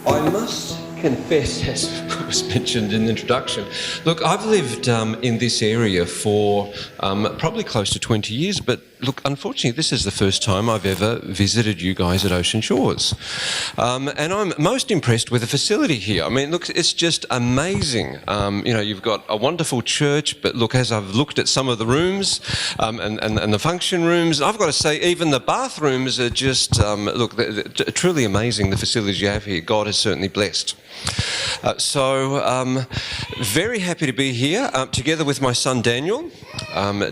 I must confess, as was mentioned in the introduction, look, I've lived in this area for probably close to 20 years, but look, unfortunately, this is the first time I've ever visited you guys at Ocean Shores. And I'm most impressed with the facility here. I mean, look, it's just amazing. You know, you've got a wonderful church, but look, as I've looked at some of the rooms and the function rooms, I've got to say, even the bathrooms are just, look, they're truly amazing, the facilities you have here. God has certainly blessed. So very happy to be here together with my son Daniel.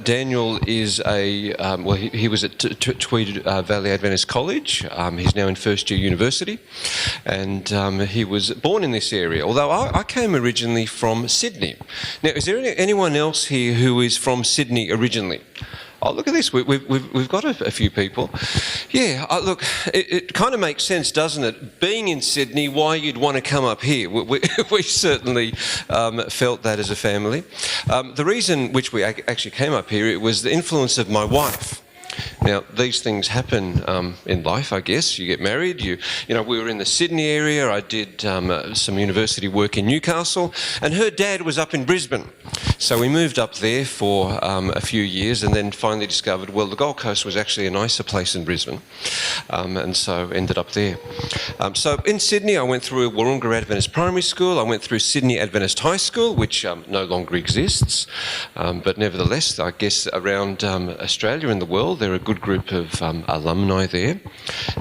Daniel is he was at Tweed Valley Adventist College. He's now in first year university, and he was born in this area, although I came originally from Sydney. Now, is there anyone else here who is from Sydney originally? Oh, look at this. We've got a few people. Yeah, look, it kind of makes sense, doesn't it? Being in Sydney, why you'd want to come up here. We certainly felt that as a family. The reason which we actually came up here, it was the influence of my wife. Now, these things happen in life, I guess. You get married, you know, we were in the Sydney area. I did some university work in Newcastle, and her dad was up in Brisbane. So we moved up there for a few years, and then finally discovered, well, the Gold Coast was actually a nicer place than Brisbane, and so ended up there. So in Sydney, I went through Wahroonga Adventist Primary School. I went through Sydney Adventist High School, which no longer exists, but nevertheless, I guess around Australia and the world, there are a good group of alumni there,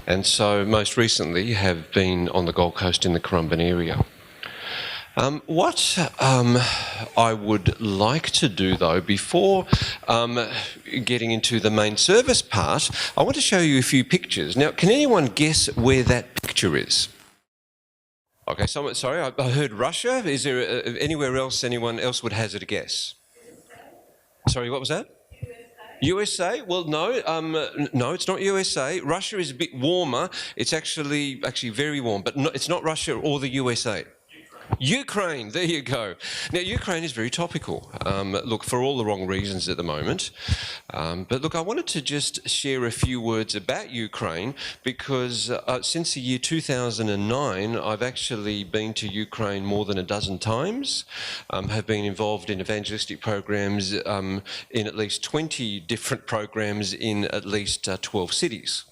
and so most recently have been on the Gold Coast in the Currumbin area. What I would like to do, though, before getting into the main service part, I want to show you a few pictures. Now, can anyone guess where that picture is? Okay, sorry, I heard Russia. Is there anywhere else anyone else would hazard a guess? Sorry, what was that? USA? Well, no, no, it's not USA. Russia is a bit warmer. It's actually very warm, but it's not Russia or the USA. Ukraine, there you go. Now, Ukraine is very topical, look, for all the wrong reasons at the moment. But look, I wanted to just share a few words about Ukraine because since the year 2009, I've actually been to Ukraine more than a dozen times, have been involved in evangelistic programs in at least 20 different programs in at least 12 cities.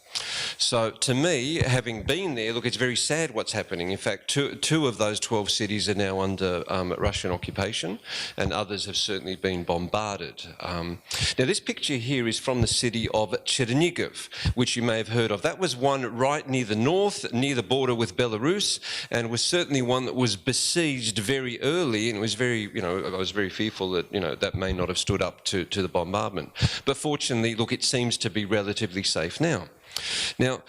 So to me, having been there, look, it's very sad what's happening. In fact, two of those 12 cities are now under Russian occupation, and others have certainly been bombarded. Now, this picture here is from the city of Chernigov, which you may have heard of. That was one right near the north, near the border with Belarus, and was certainly one that was besieged very early, and it was very, you know, I was very fearful that, you know, that may not have stood up to the bombardment. But fortunately, look, it seems to be relatively safe now. Now,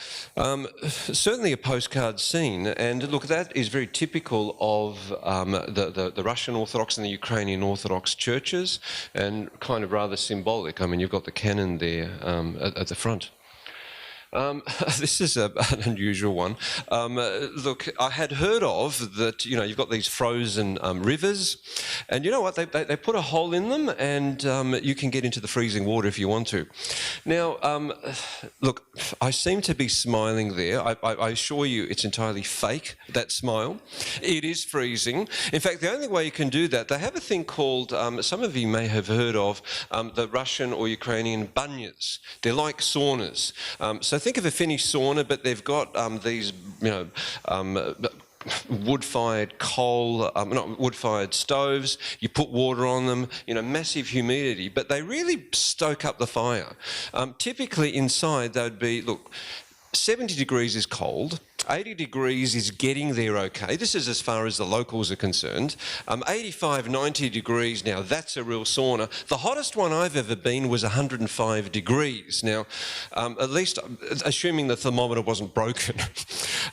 certainly a postcard scene, and look, that is very typical of the Russian Orthodox and the Ukrainian Orthodox churches, and kind of rather symbolic. I mean, you've got the cannon there at the front. This is an unusual one. Look, I had heard of that, you know, you've got these frozen rivers, and you know what, they put a hole in them, and you can get into the freezing water if you want to. Now, look, I seem to be smiling there. I assure you it's entirely fake, that smile. It is freezing. In fact, the only way you can do that, they have a thing called, some of you may have heard of, the Russian or Ukrainian banyas. They're like saunas. So think of a Finnish sauna, but they've got these, you know, wood-fired coal, not wood-fired stoves. You put water on them, you know, massive humidity, but they really stoke up the fire. Typically inside they'd be, look, 70 degrees is cold, 80 degrees is getting there okay. This is as far as the locals are concerned. 85, 90 degrees, now that's a real sauna. The hottest one I've ever been was 105 degrees. Now, at least, assuming the thermometer wasn't broken,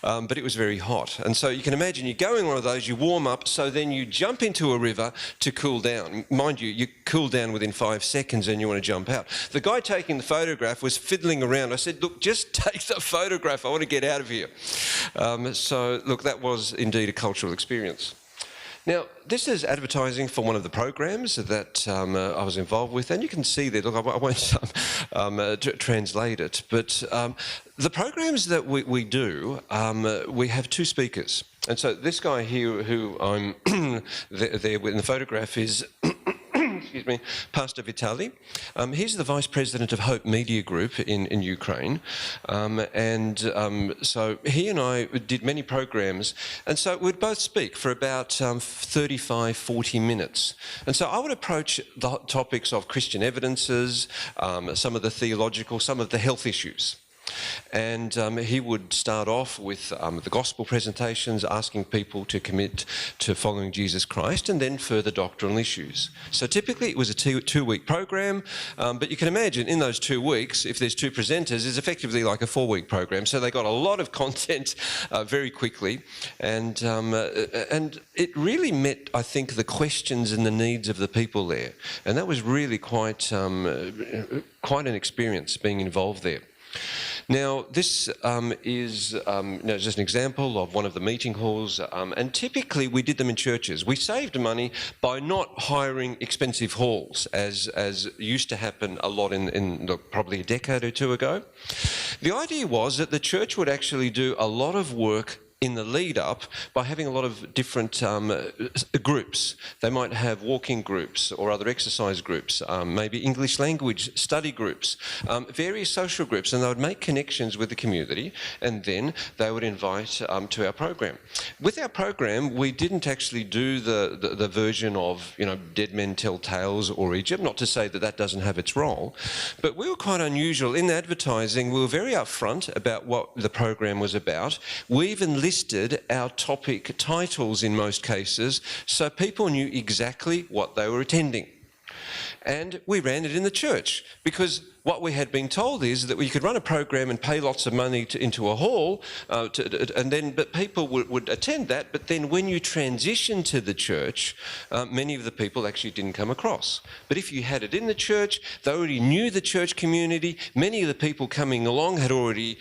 but it was very hot. And so you can imagine you go in one of those, you warm up, so then you jump into a river to cool down. Mind you, you cool down within 5 seconds and you want to jump out. The guy taking the photograph was fiddling around. I said, look, just take the photograph. I want to get out of here. So, look, that was indeed a cultural experience. Now, this is advertising for one of the programs that I was involved with, and you can see there, look, I won't translate it, but the programs that we do, we have two speakers. And so this guy here who I'm there in the photograph is excuse me, Pastor Vitali. He's the Vice President of Hope Media Group in Ukraine. So he and I did many programs, and so we'd both speak for about 35, 40 minutes. And so I would approach the topics of Christian evidences, some of the theological, some of the health issues. And he would start off with the gospel presentations, asking people to commit to following Jesus Christ, and then further doctrinal issues. So typically it was a two-week program, but you can imagine in those 2 weeks, if there's two presenters, it's effectively like a 4-week program. So they got a lot of content very quickly, and it really met, I think, the questions and the needs of the people there. And that was really quite an experience being involved there. Now, this is just an example of one of the meeting halls, and typically we did them in churches. We saved money by not hiring expensive halls, as used to happen a lot in probably a decade or two ago. The idea was that the church would actually do a lot of work in the lead up by having a lot of different groups. They might have walking groups or other exercise groups, maybe English language study groups, various social groups, and they would make connections with the community, and then they would invite to our program. With our program, we didn't actually do the version of, Dead Men Tell Tales or Egypt, not to say that that doesn't have its role, but we were quite unusual. In advertising, we were very upfront about what the program was about. We even listed our topic titles in most cases, so people knew exactly what they were attending. And we ran it in the church, because what we had been told is that we could run a program and pay lots of money into a hall, but people would attend that. But then when you transition to the church, many of the people actually didn't come across. But if you had it in the church, they already knew the church community. Many of the people coming along had already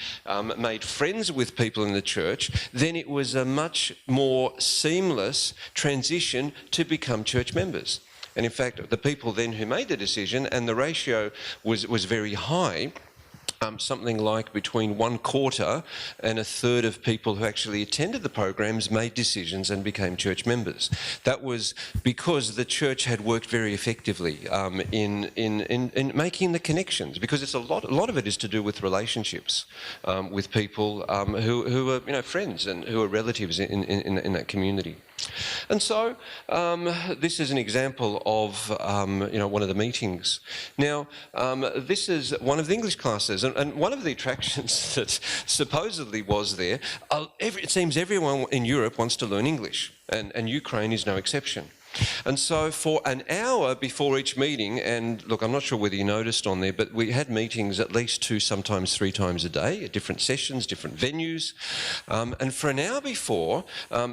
made friends with people in the church. Then it was a much more seamless transition to become church members. And in fact, the people then who made the decision, and the ratio was very high, something like between 1/4 and 1/3 of people who actually attended the programs made decisions and became church members. That was because the church had worked very effectively in making the connections, because it's a lot of it is to do with relationships with people who are friends and who are relatives in that community. And so this is an example of one of the meetings. Now, this is one of the English classes, and one of the attractions that supposedly was there, it seems everyone in Europe wants to learn English, and Ukraine is no exception. And so for an hour before each meeting, and look, I'm not sure whether you noticed on there, but we had meetings at least 2, sometimes 3 times a day at different sessions, different venues. And for an hour before,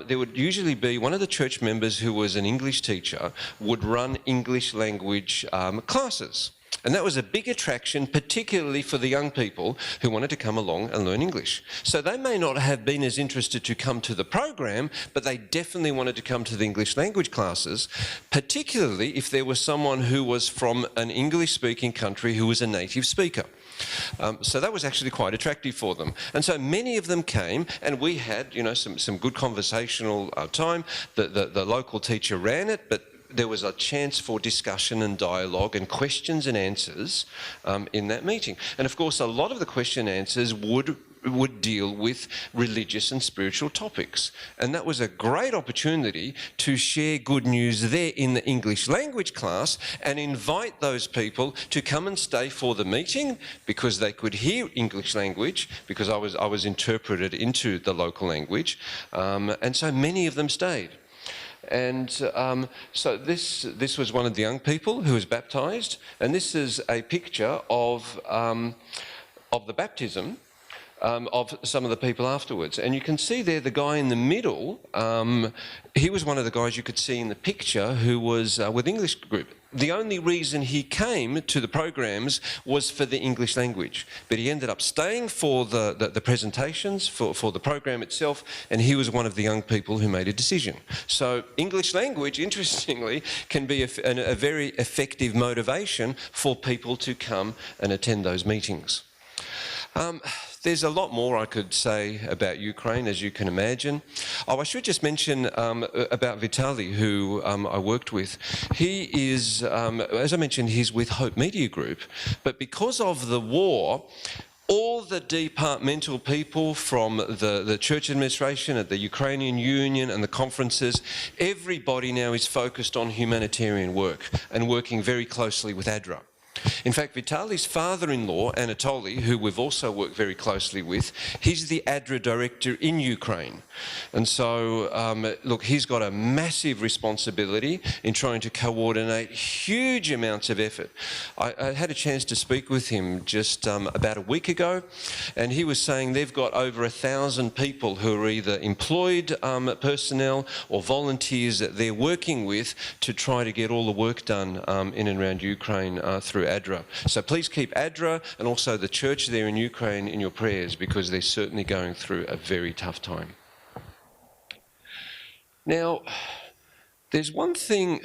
there would usually be one of the church members who was an English teacher would run English language classes. And that was a big attraction, particularly for the young people who wanted to come along and learn English. So they may not have been as interested to come to the program, but they definitely wanted to come to the English language classes, particularly if there was someone who was from an English-speaking country who was a native speaker. So that was actually quite attractive for them. And so many of them came, and we had, some good conversational time. The local teacher ran it, but there was a chance for discussion and dialogue and questions and answers in that meeting. And of course, a lot of the question and answers would deal with religious and spiritual topics. And that was a great opportunity to share good news there in the English language class and invite those people to come and stay for the meeting, because they could hear English language, because I was interpreted into the local language. And so many of them stayed. And so this was one of the young people who was baptised, and this is a picture of the baptism. of some of the people afterwards. And you can see there the guy in the middle, he was one of the guys you could see in the picture who was with the English group. The only reason he came to the programs was for the English language, but he ended up staying for the presentations, for the program itself, and he was one of the young people who made a decision. So English language, interestingly, can be a very effective motivation for people to come and attend those meetings. There's a lot more I could say about Ukraine, as you can imagine. Oh, I should just mention about Vitaly, who I worked with. He is, as I mentioned, he's with Hope Media Group, but because of the war, all the departmental people from the church administration at the Ukrainian Union and the conferences, everybody now is focused on humanitarian work and working very closely with ADRA. In fact, Vitaly's father-in-law, Anatoly, who we've also worked very closely with, he's the ADRA director in Ukraine. And so, look, he's got a massive responsibility in trying to coordinate huge amounts of effort. I had a chance to speak with him just about a week ago, and he was saying they've got over 1,000 people who are either employed personnel or volunteers that they're working with to try to get all the work done in and around Ukraine through ADRA. So please keep ADRA and also the church there in Ukraine in your prayers, because they're certainly going through a very tough time. Now, there's one thing,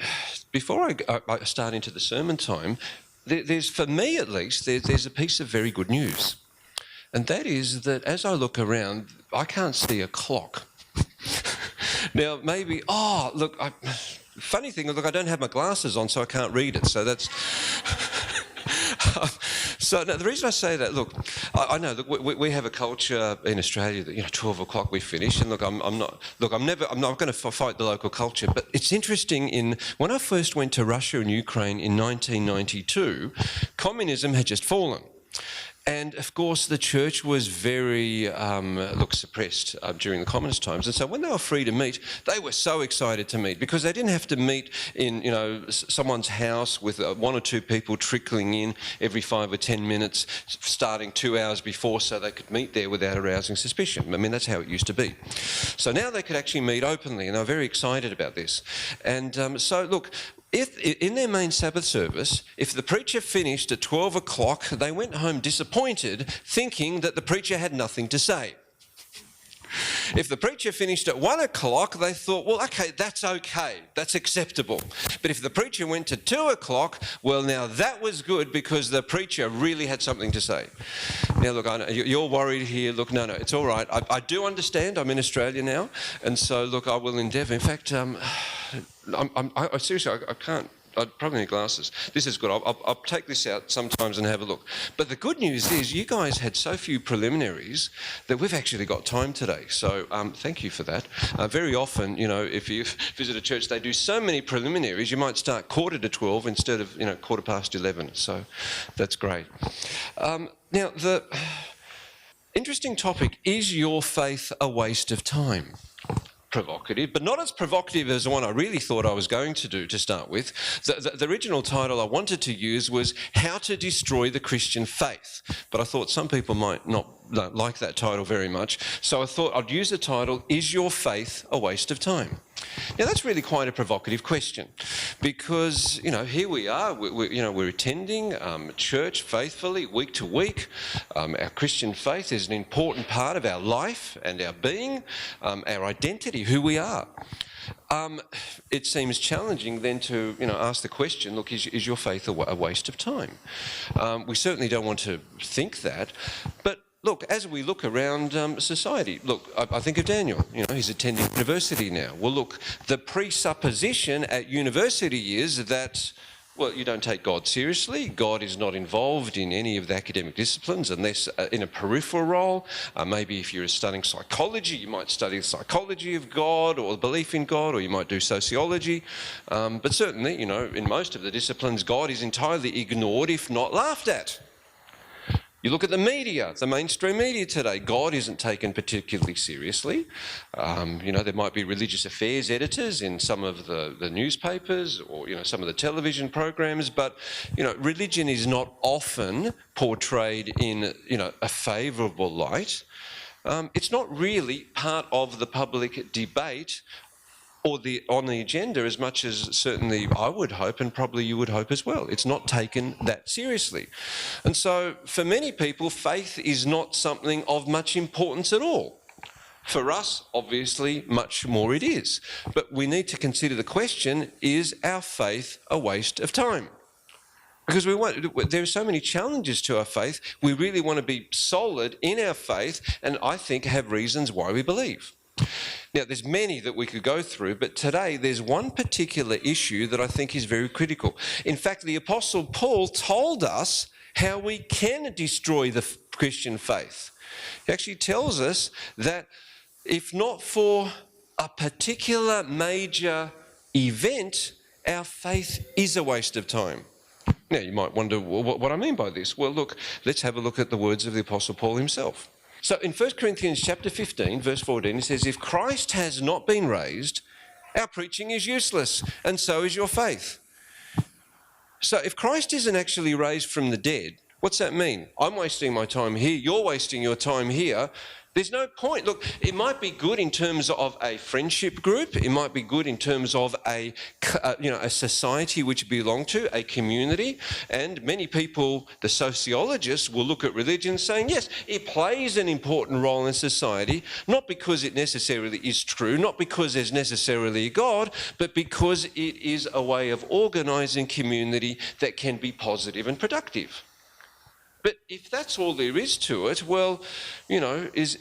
before I start into the sermon time, there's, for me at least, there's a piece of very good news. And that is that as I look around, I can't see a clock. Now, maybe, look, funny thing, look, I don't have my glasses on, so I can't read it. So that's... So no, the reason I say that, look, I know that we have a culture in Australia that 12 o'clock we finish, and look, I'm not going to fight the local culture, but it's interesting. When I first went to Russia and Ukraine in 1992, communism had just fallen. And of course, the church was very, suppressed during the communist times. And so when they were free to meet, they were so excited to meet, because they didn't have to meet in, someone's house with one or two people trickling in every 5 or 10 minutes, starting 2 hours before, so they could meet there without arousing suspicion. I mean, that's how it used to be. So now they could actually meet openly, and they were very excited about this. And so, look, if in their main Sabbath service, if the preacher finished at 12 o'clock, they went home disappointed, thinking that the preacher had nothing to say. If the preacher finished at 1 o'clock, they thought, well, okay, that's acceptable. But if the preacher went to 2 o'clock, well, now that was good, because the preacher really had something to say. Now, look, I know you're worried here. Look, no, it's all right. I do understand. I'm in Australia now, and so, look, I will endeavour. In fact, I seriously, I can't. I'd probably need glasses. This is good. I'll take this out sometimes and have a look. But the good news is you guys had so few preliminaries that we've actually got time today. So thank you for that. Very often, if you visit a church, they do so many preliminaries, you might start 11:45 instead of, 11:15. So that's great. Now, the interesting topic, is your faith a waste of time? Provocative, but not as provocative as the one I really thought I was going to do to start with. The original title I wanted to use was How to Destroy the Christian Faith, but I thought some people might not like that title very much, so I thought I'd use the title, Is Your Faith a Waste of Time? Now that's really quite a provocative question, because here we are, we're attending church faithfully week to week. Our Christian faith is an important part of our life and our being, our identity, who we are. It seems challenging then to ask the question, look, is your faith a waste of time? We certainly don't want to think that, but look, as we look around society, look, I think of Daniel, he's attending university now. Well, look, the presupposition at university is that, well, you don't take God seriously. God is not involved in any of the academic disciplines unless in a peripheral role. Maybe if you're studying psychology, you might study the psychology of God or the belief in God, or you might do sociology. But certainly, in most of the disciplines, God is entirely ignored, if not laughed at. You look at the media, the mainstream media today. God isn't taken particularly seriously. There might be religious affairs editors in some of the newspapers or, some of the television programs, but, religion is not often portrayed in, a favourable light. It's not really part of the public debate or on the agenda as much as certainly I would hope, and probably you would hope as well. It's not taken that seriously. And so for many people, faith is not something of much importance at all. For us, obviously, much more it is. But we need to consider the question, is our faith a waste of time? Because there are so many challenges to our faith. We really want to be solid in our faith and I think have reasons why we believe. Now, there's many that we could go through, but today there's one particular issue that I think is very critical. In fact, the Apostle Paul told us how we can destroy the Christian faith. He actually tells us that if not for a particular major event, our faith is a waste of time. Now, you might wonder what I mean by this. Well, look, let's have a look at the words of the Apostle Paul himself. So in 1 Corinthians chapter 15, verse 14, it says, if Christ has not been raised, our preaching is useless, and so is your faith. So if Christ isn't actually raised from the dead, what's that mean? I'm wasting my time here, you're wasting your time here. There's no point. Look, it might be good in terms of a friendship group. It might be good in terms of a society which you belong to, a community. And many people, the sociologists, will look at religion saying, yes, it plays an important role in society, not because it necessarily is true, not because there's necessarily a God, but because it is a way of organising community that can be positive and productive. But if that's all there is to it, well, is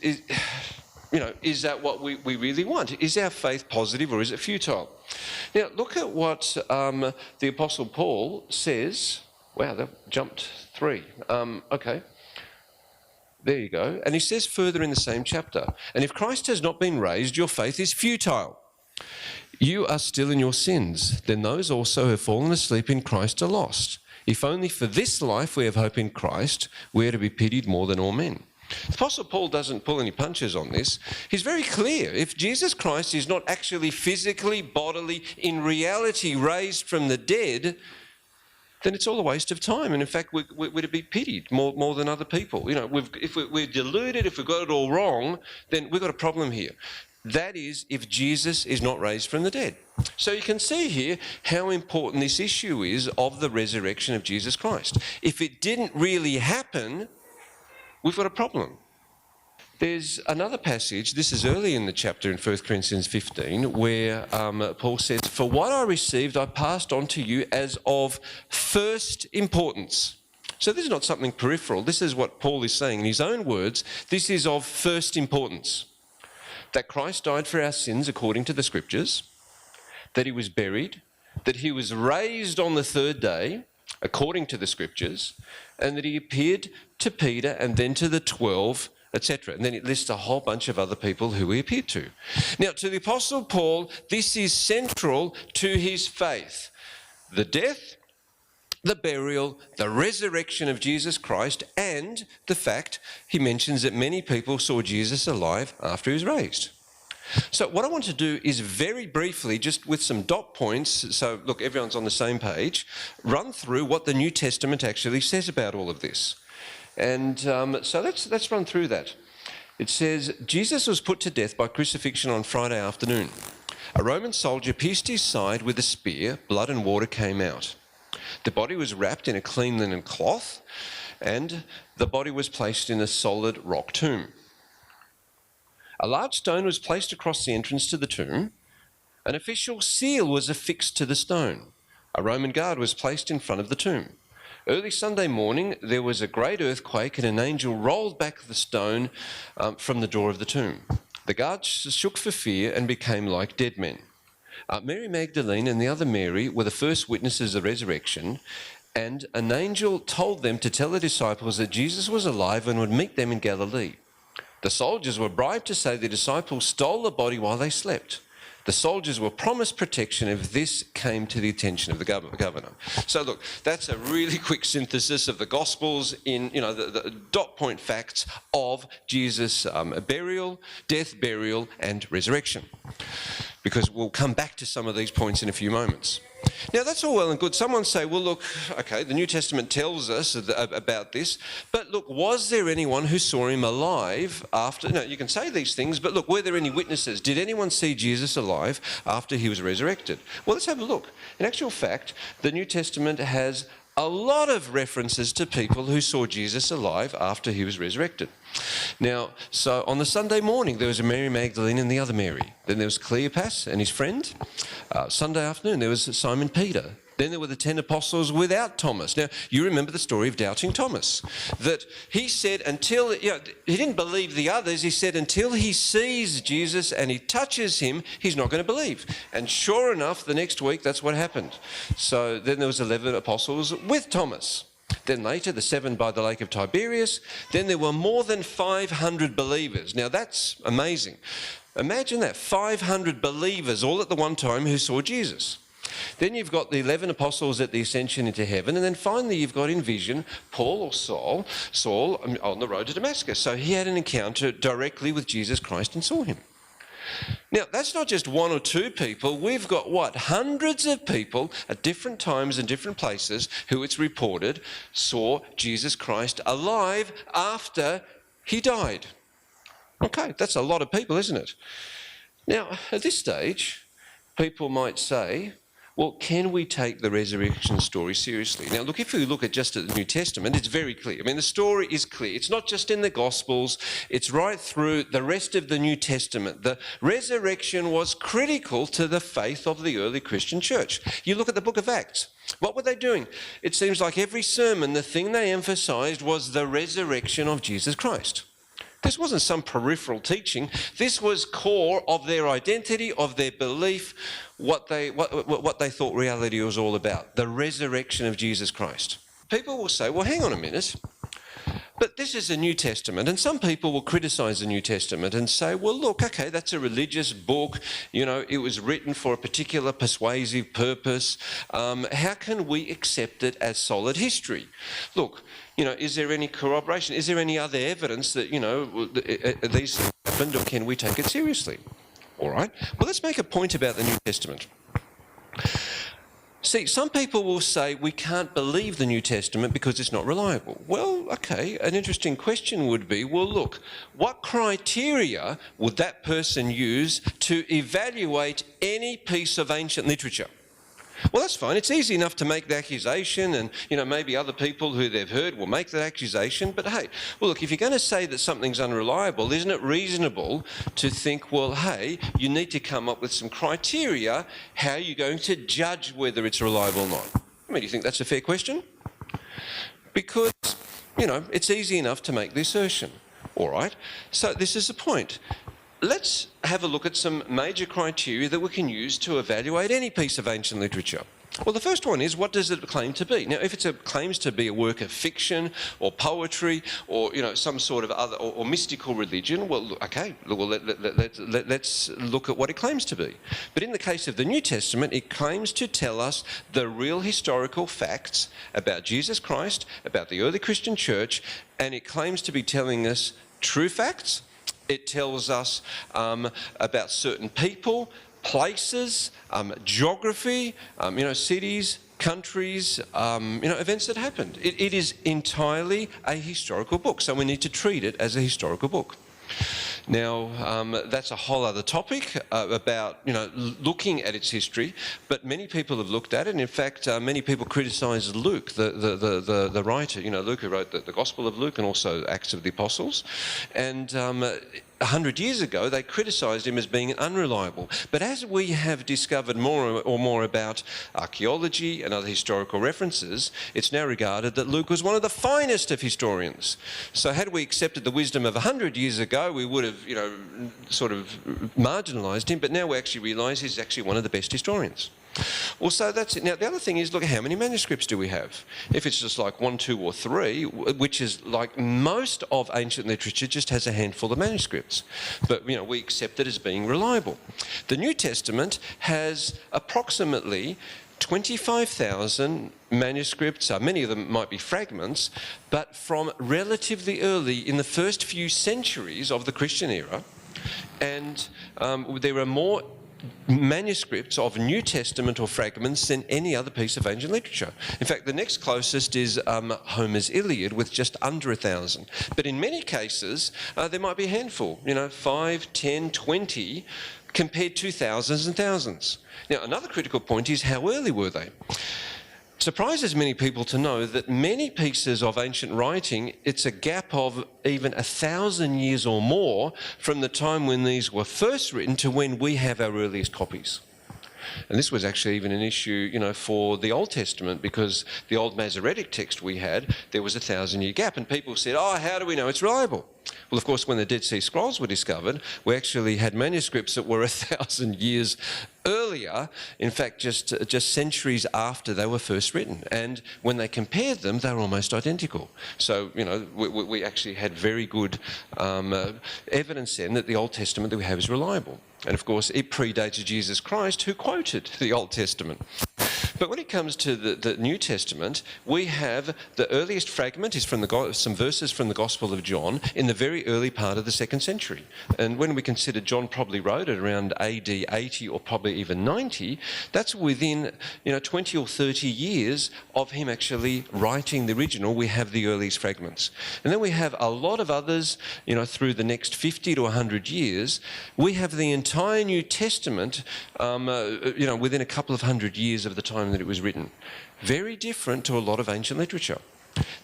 that what we really want? Is our faith positive or is it futile? Now, look at what the Apostle Paul says. Wow, that jumped 3. Okay. There you go. And he says further in the same chapter, and if Christ has not been raised, your faith is futile. You are still in your sins. Then those also who have fallen asleep in Christ are lost. If only for this life we have hope in Christ, we are to be pitied more than all men. The Apostle Paul doesn't pull any punches on this. He's very clear. If Jesus Christ is not actually physically, bodily, in reality raised from the dead, then it's all a waste of time. And in fact, we're to be pitied more than other people. If we're deluded, if we've got it all wrong, then we've got a problem here. That is, if Jesus is not raised from the dead. So you can see here how important this issue is of the resurrection of Jesus Christ. If it didn't really happen, we've got a problem. There's another passage, this is early in the chapter in 1 Corinthians 15, where Paul says, for what I received I passed on to you as of first importance. So this is not something peripheral. This is what Paul is saying in his own words. This is of first importance. That Christ died for our sins according to the Scriptures, that he was buried, that he was raised on the third day according to the Scriptures, and that he appeared to Peter and then to the 12, etc. And then it lists a whole bunch of other people who he appeared to. Now, to the Apostle Paul, this is central to his faith. The death, the burial, the resurrection of Jesus Christ, and the fact he mentions that many people saw Jesus alive after he was raised. So what I want to do is very briefly, just with some dot points, so look, everyone's on the same page, run through what the New Testament actually says about all of this. And so let's run through that. It says, Jesus was put to death by crucifixion on Friday afternoon. A Roman soldier pierced his side with a spear, blood and water came out. The body was wrapped in a clean linen cloth, and the body was placed in a solid rock tomb. A large stone was placed across the entrance to the tomb. An official seal was affixed to the stone. A Roman guard was placed in front of the tomb. Early Sunday morning, there was a great earthquake, and an angel rolled back the stone from the door of the tomb. The guards shook for fear and became like dead men. Mary Magdalene and the other Mary were the first witnesses of the resurrection, and an angel told them to tell the disciples that Jesus was alive and would meet them in Galilee. The soldiers were bribed to say the disciples stole the body while they slept. The soldiers were promised protection if this came to the attention of the governor. So look, that's a really quick synthesis of the Gospels in, the dot point facts of Jesus' burial, death, burial, and resurrection. Because we'll come back to some of these points in a few moments. Now, that's all well and good. Someone say, well, look, okay, the New Testament tells us about this, but look, was there anyone who saw him alive after? No, you can say these things, but look, were there any witnesses? Did anyone see Jesus alive after he was resurrected? Well, let's have a look. In actual fact, the New Testament has a lot of references to people who saw Jesus alive after he was resurrected. Now, so on the Sunday morning, there was a Mary Magdalene and the other Mary. Then there was Cleopas and his friend. Sunday afternoon, there was Simon Peter. Then there were the 10 apostles without Thomas. Now, you remember the story of doubting Thomas, that he said until, he didn't believe the others, he said until he sees Jesus and he touches him, he's not going to believe. And sure enough, the next week, that's what happened. So then there was 11 apostles with Thomas. Then later, the 7 by the lake of Tiberias. Then there were more than 500 believers. Now, that's amazing. Imagine that, 500 believers all at the one time who saw Jesus. Then you've got the 11 apostles at the ascension into heaven, and then finally you've got in vision Paul or Saul on the road to Damascus. So he had an encounter directly with Jesus Christ and saw him. Now, that's not just one or two people. We've got, hundreds of people at different times and different places who it's reported saw Jesus Christ alive after he died. Okay, that's a lot of people, isn't it? Now, at this stage, people might say, well, can we take the resurrection story seriously? Now, look, if we look at just at the New Testament, it's very clear. I mean, the story is clear. It's not just in the Gospels. It's right through the rest of the New Testament. The resurrection was critical to the faith of the early Christian church. You look at the book of Acts. What were they doing? It seems like every sermon, the thing they emphasized was the resurrection of Jesus Christ. This wasn't some peripheral teaching. This was core of their identity, of their belief, what they thought reality was all about, the resurrection of Jesus Christ. People will say, well, hang on a minute, but this is a New Testament, and some people will criticize the New Testament and say, well, look, okay, that's a religious book, it was written for a particular persuasive purpose. How can we accept it as solid history? Look, is there any corroboration? Is there any other evidence that, these things happened, or can we take it seriously? All right. Well, let's make a point about the New Testament. See, some people will say we can't believe the New Testament because it's not reliable. Well, okay, an interesting question would be, well, look, what criteria would that person use to evaluate any piece of ancient literature? Well, that's fine. It's easy enough to make the accusation, and, maybe other people who they've heard will make that accusation. But hey, well, look, if you're going to say that something's unreliable, isn't it reasonable to think, well, hey, you need to come up with some criteria how you're going to judge whether it's reliable or not? I mean, do you think that's a fair question? Because, it's easy enough to make the assertion. All right. So this is the point. Let's have a look at some major criteria that we can use to evaluate any piece of ancient literature. Well, the first one is, what does it claim to be? Now, if it claims to be a work of fiction or poetry or, some sort of other or mystical religion, well, okay, well, let's look at what it claims to be. But in the case of the New Testament, it claims to tell us the real historical facts about Jesus Christ, about the early Christian church, and it claims to be telling us true facts. It tells us about certain people, places, geography, cities, countries, events that happened. It is entirely a historical book, so we need to treat it as a historical book. Now, that's a whole other topic about, looking at its history, but many people have looked at it, and in fact, many people criticise Luke, the writer, Luke who wrote the Gospel of Luke and also Acts of the Apostles, and 100 years ago, they criticised him as being unreliable. But as we have discovered more about archaeology and other historical references, it's now regarded that Luke was one of the finest of historians. So had we accepted the wisdom of 100 years ago, we would have, sort of marginalised him, but now we actually realise he's actually one of the best historians. Well, so that's it. Now, the other thing is, look, how many manuscripts do we have? If it's just like 1, 2 or 3, which is like most of ancient literature just has a handful of manuscripts. But, we accept it as being reliable. The New Testament has approximately 25,000 manuscripts. Many of them might be fragments, but from relatively early in the first few centuries of the Christian era. And there are more manuscripts of New Testament or fragments than any other piece of ancient literature. In fact, the next closest is Homer's Iliad with just under 1,000. But in many cases, there might be a handful, 5, 10, 20, compared to thousands and thousands. Now, another critical point is how early were they? It surprises many people to know that many pieces of ancient writing, it's a gap of even 1,000 years or more from the time when these were first written to when we have our earliest copies. And this was actually even an issue, for the Old Testament, because the old Masoretic text we had, there was a 1,000-year gap, and people said, how do we know it's reliable? Well, of course, when the Dead Sea Scrolls were discovered, we actually had manuscripts that were 1,000 years earlier, in fact, just centuries after they were first written. And when they compared them, they were almost identical. So, we actually had very good evidence then that the Old Testament that we have is reliable. And of course, it predated Jesus Christ, who quoted the Old Testament. But when it comes to the New Testament, we have the earliest fragment is from some verses from the Gospel of John in the very early part of the 2nd century. And when we consider John probably wrote it around AD 80 or probably even 90, that's within 20 or 30 years of him actually writing the original. We have the earliest fragments. And then we have a lot of others, through the next 50 to 100 years. We have the entire New Testament, within a couple of hundred years of the time that it was written. Very different to a lot of ancient literature.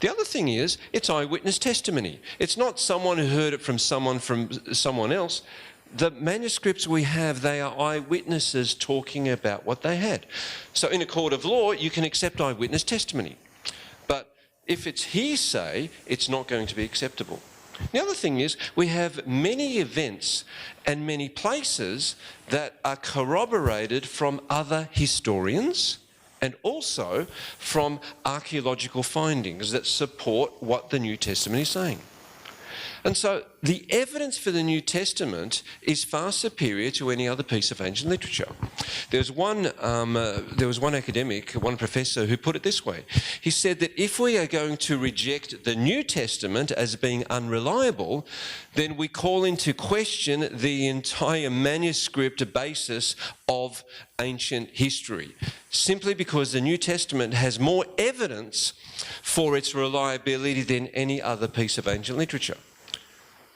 The other thing is, it's eyewitness testimony. It's not someone who heard it from someone else. The manuscripts we have, they are eyewitnesses talking about what they had. So in a court of law, you can accept eyewitness testimony. But if it's hearsay, it's not going to be acceptable. The other thing is, we have many events and many places that are corroborated from other historians and also from archaeological findings that support what the New Testament is saying. And so the evidence for the New Testament is far superior to any other piece of ancient literature. There was one academic, one professor, who put it this way. He said that if we are going to reject the New Testament as being unreliable, then we call into question the entire manuscript basis of ancient history, simply because the New Testament has more evidence for its reliability than any other piece of ancient literature.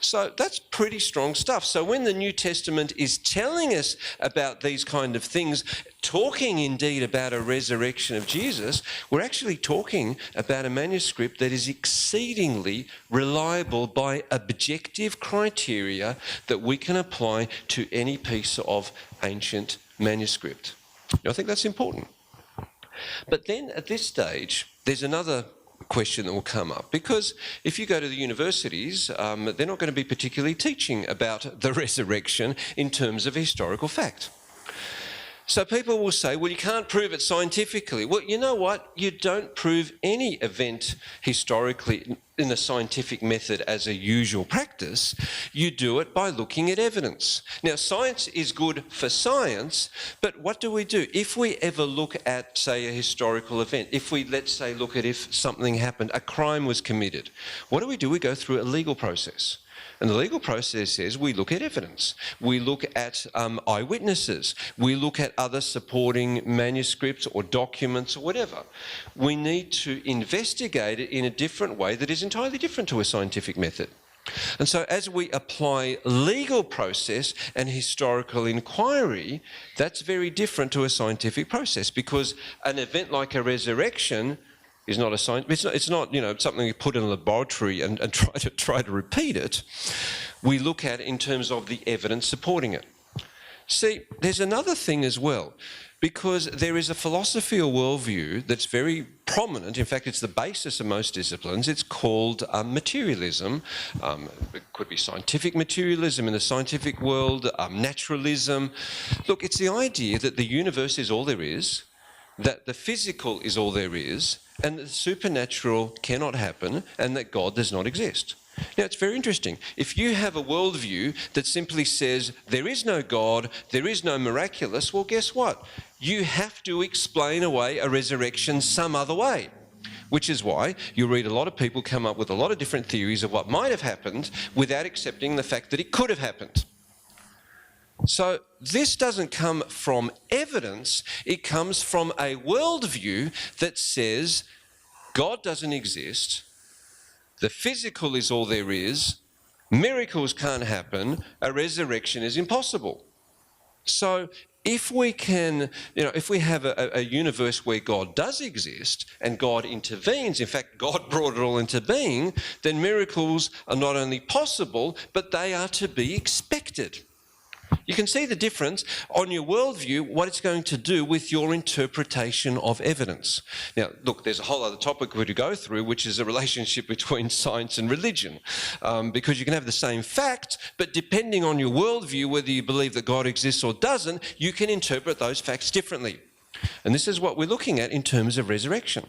So that's pretty strong stuff. So when the New Testament is telling us about these kind of things, talking indeed about a resurrection of Jesus, we're actually talking about a manuscript that is exceedingly reliable by objective criteria that we can apply to any piece of ancient manuscript. Now, I think that's important. But then at this stage, there's another question that will come up, because if you go to the universities, they're not going to be particularly teaching about the resurrection in terms of historical fact. So people will say, well, you can't prove it scientifically. Well, you know what? You don't prove any event historically in the scientific method as a usual practice. You do it by looking at evidence. Now, science is good for science, but what do? If we ever look at, say, a historical event, if we, let's say, look at if something happened, a crime was committed, what do? We go through a legal process. And the legal process says we look at evidence, we look at eyewitnesses, we look at other supporting manuscripts or documents or whatever. We need to investigate it in a different way that is entirely different to a scientific method. And so as we apply legal process and historical inquiry, that's very different to a scientific process, because an event like a resurrection is not a science. It's not something we put in a laboratory and try to repeat it. We look at it in terms of the evidence supporting it. See, there's another thing as well, because there is a philosophy or worldview that's very prominent. In fact, it's the basis of most disciplines. It's called materialism. It could be scientific materialism in the scientific world, naturalism. Look, it's the idea that the universe is all there is, that the physical is all there is, and that the supernatural cannot happen, and that God does not exist. Now, it's very interesting. If you have a worldview that simply says there is no God, there is no miraculous, well, guess what? You have to explain away a resurrection some other way. Which is why you read a lot of people come up with a lot of different theories of what might have happened without accepting the fact that it could have happened. So this doesn't come from evidence, it comes from a worldview that says God doesn't exist, the physical is all there is, miracles can't happen, a resurrection is impossible. So if we can, if we have a universe where God does exist and God intervenes, in fact, God brought it all into being, then miracles are not only possible, but they are to be expected. You can see the difference on your worldview, what it's going to do with your interpretation of evidence. Now, look, there's a whole other topic we're to go through, which is a relationship between science and religion. Because you can have the same fact, but depending on your worldview, whether you believe that God exists or doesn't, you can interpret those facts differently. And this is what we're looking at in terms of resurrection.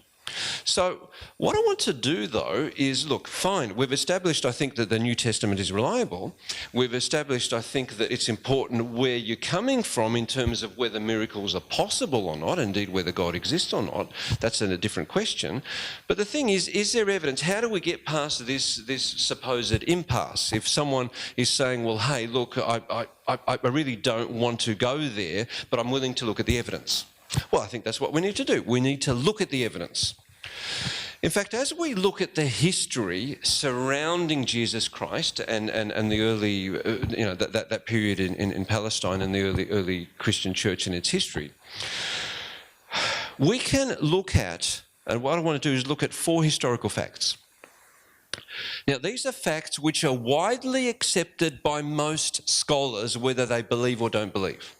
So what I want to do, though, is, look, fine, we've established, I think, that the New Testament is reliable. We've established, I think, that it's important where you're coming from in terms of whether miracles are possible or not, indeed whether God exists or not. That's a different question. But the thing is there evidence? How do we get past this supposed impasse? If someone is saying, well, hey, look, I really don't want to go there, but I'm willing to look at the evidence. Well, I think that's what we need to do. We need to look at the evidence. In fact, as we look at the history surrounding Jesus Christ and the early, that period in Palestine and the early Christian church and its history, we can look at, and what I want to do is look at 4 historical facts. Now, these are facts which are widely accepted by most scholars, whether they believe or don't believe.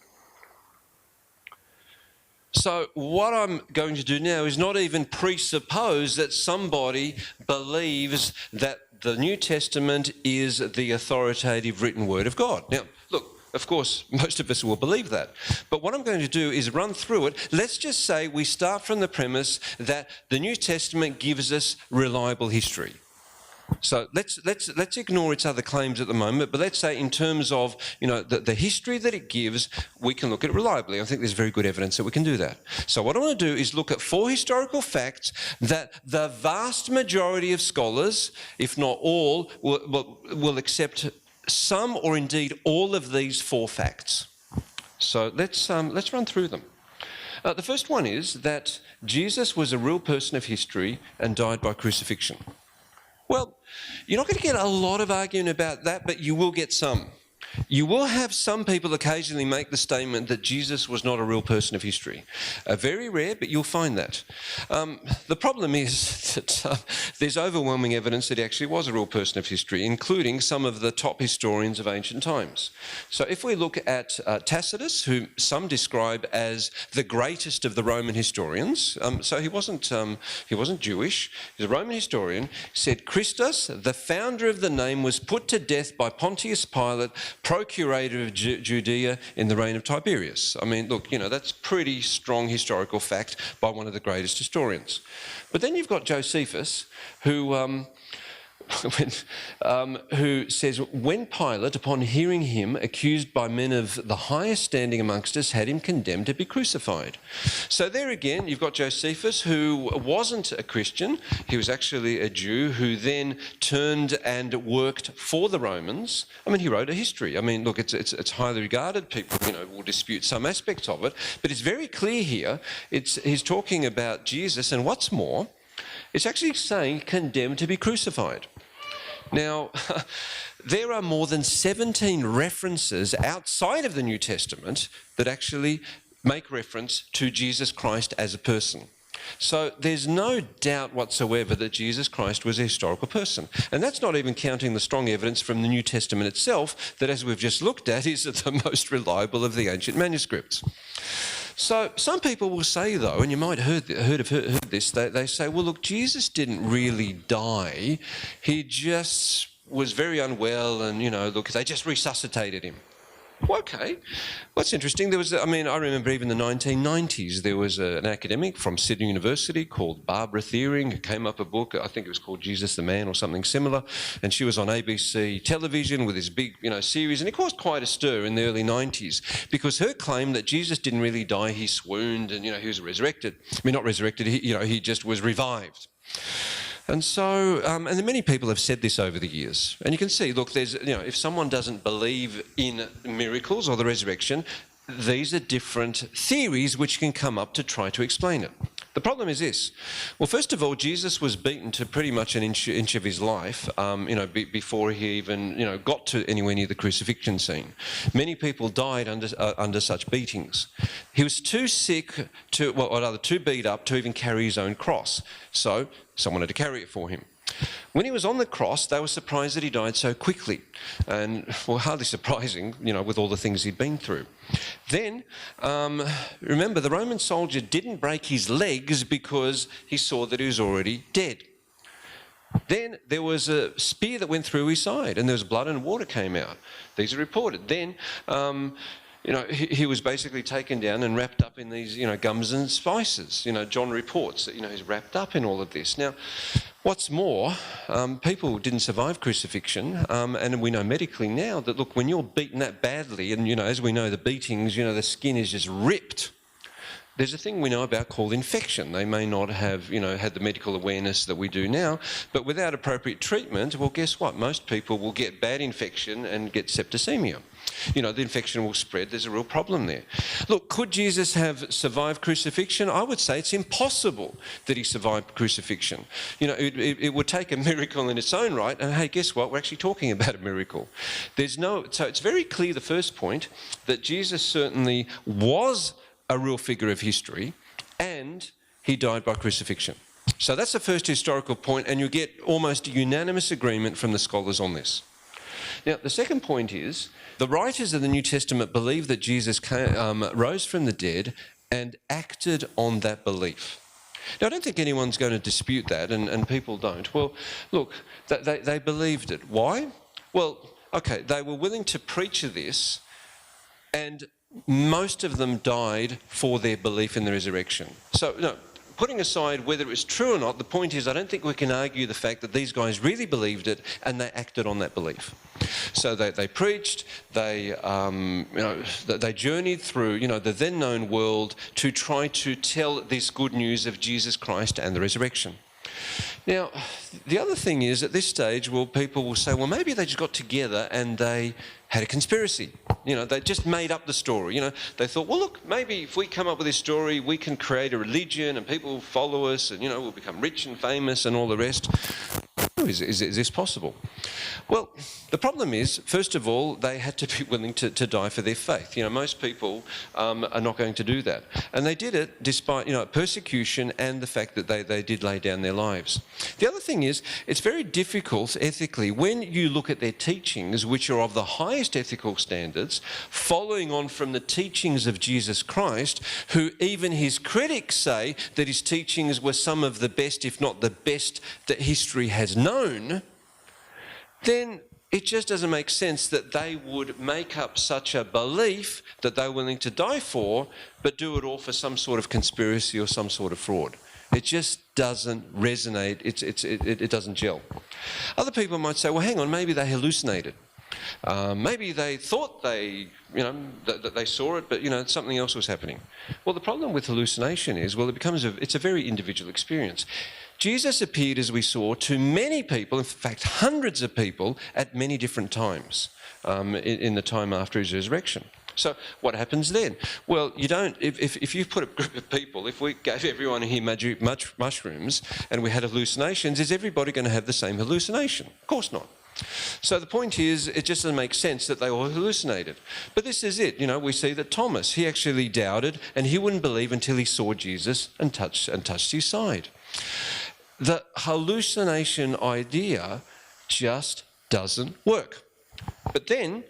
So what I'm going to do now is not even presuppose that somebody believes that the New Testament is the authoritative written word of God. Now, look, of course, most of us will believe that. But what I'm going to do is run through it. Let's just say we start from the premise that the New Testament gives us reliable history. So let's ignore its other claims at the moment, but let's say in terms of the history that it gives, we can look at it reliably. I think there's very good evidence that we can do that. So what I want to do is look at 4 historical facts that the vast majority of scholars, if not all, will accept some or indeed all of these 4 facts. So let's run through them. The first one is that Jesus was a real person of history and died by crucifixion. Well, you're not going to get a lot of argument about that, but you will get some. You will have some people occasionally make the statement that Jesus was not a real person of history. Very rare, but you'll find that. The problem is that there's overwhelming evidence that he actually was a real person of history, including some of the top historians of ancient times. So if we look at Tacitus, who some describe as the greatest of the Roman historians, so he wasn't Jewish, he's a Roman historian, said Christus, the founder of the name, was put to death by Pontius Pilate, procurator of Judea in the reign of Tiberius. I mean, look, that's pretty strong historical fact by one of the greatest historians. But then you've got Josephus, who says, when Pilate, upon hearing him accused by men of the highest standing amongst us, had him condemned to be crucified. So there again, you've got Josephus, who wasn't a Christian. He was actually a Jew who then turned and worked for the Romans. I mean, he wrote a history. I mean, look, it's highly regarded. People, will dispute some aspects of it, but it's very clear here. He's talking about Jesus, and what's more, it's actually saying condemned to be crucified. Now, there are more than 17 references outside of the New Testament that actually make reference to Jesus Christ as a person. So there's no doubt whatsoever that Jesus Christ was a historical person. And that's not even counting the strong evidence from the New Testament itself that, as we've just looked at, is the most reliable of the ancient manuscripts. So some people will say, though, and you might have heard this, they say, well, look, Jesus didn't really die. He just was very unwell and, look, they just resuscitated him. Well, okay, what's interesting, I remember even in the 1990s, there was an academic from Sydney University called Barbara Thiering who came up a book, I think it was called Jesus the Man or something similar, and she was on ABC television with this big, series, and it caused quite a stir in the early 90s because her claim that Jesus didn't really die, he swooned and, he was resurrected. Not resurrected, he just was revived. And so, and many people have said this over the years. And you can see, look, there's, if someone doesn't believe in miracles or the resurrection, these are different theories which can come up to try to explain it. The problem is this. Well, first of all, Jesus was beaten to pretty much an inch of his life, before he even, got to anywhere near the crucifixion scene. Many people died under such beatings. He was too sick too beat up to even carry his own cross. So someone had to carry it for him. When he was on the cross, they were surprised that he died so quickly. And, well, hardly surprising, with all the things he'd been through. Then, remember, the Roman soldier didn't break his legs because he saw that he was already dead. Then there was a spear that went through his side, and there was blood and water came out. These are reported. Then, he was basically taken down and wrapped up in these, gums and spices. John reports that, he's wrapped up in all of this. Now, what's more, people didn't survive crucifixion, and we know medically now that, look, when you're beaten that badly, and, as we know, the beatings, the skin is just ripped. There's a thing we know about called infection. They may not have, had the medical awareness that we do now, but without appropriate treatment, well, guess what? Most people will get bad infection and get septicemia. The infection will spread. There's a real problem there. Look, could Jesus have survived crucifixion? I would say it's impossible that he survived crucifixion. It would take a miracle in its own right, and hey, guess what? We're actually talking about a miracle. So it's very clear, the first point, that Jesus certainly was a real figure of history, and he died by crucifixion. So that's the first historical point, and you get almost unanimous agreement from the scholars on this. Now, the second point is, the writers of the New Testament believe that Jesus rose from the dead and acted on that belief. Now, I don't think anyone's going to dispute that, and people don't. Well, look, they believed it. Why? Well, okay, they were willing to preach this, and most of them died for their belief in the resurrection. So, putting aside whether it was true or not, the point is I don't think we can argue the fact that these guys really believed it and they acted on that belief. So they preached, they journeyed through, the then known world to try to tell this good news of Jesus Christ and the resurrection. Now, the other thing is, at this stage, people will say, well, maybe they just got together and they had a conspiracy. They just made up the story. They thought, well, look, maybe if we come up with this story, we can create a religion and people will follow us and, we'll become rich and famous and all the rest. Is this possible? Well, the problem is, first of all, they had to be willing to die for their faith. Most people are not going to do that. And they did it despite, persecution and the fact that they did lay down their lives. The other thing is, it's very difficult ethically when you look at their teachings, which are of the highest ethical standards, following on from the teachings of Jesus Christ, who even his critics say that his teachings were some of the best, if not the best, that history has known, then it just doesn't make sense that they would make up such a belief that they're willing to die for, but do it all for some sort of conspiracy or some sort of fraud. It just doesn't resonate. It doesn't gel. Other people might say, well, hang on, maybe they hallucinated. Maybe they thought that they saw it, but, something else was happening. Well, the problem with hallucination is, it's a very individual experience. Jesus appeared, as we saw, to many people, in fact, hundreds of people, at many different times in the time after his resurrection. So what happens then? Well, you don't, if you put a group of people, if we gave everyone here mushrooms and we had hallucinations, is everybody going to have the same hallucination? Of course not. So the point is, it just doesn't make sense that they all hallucinated. But this is it. We see that Thomas, he actually doubted, and he wouldn't believe until he saw Jesus and touched his side. The hallucination idea just doesn't work. But then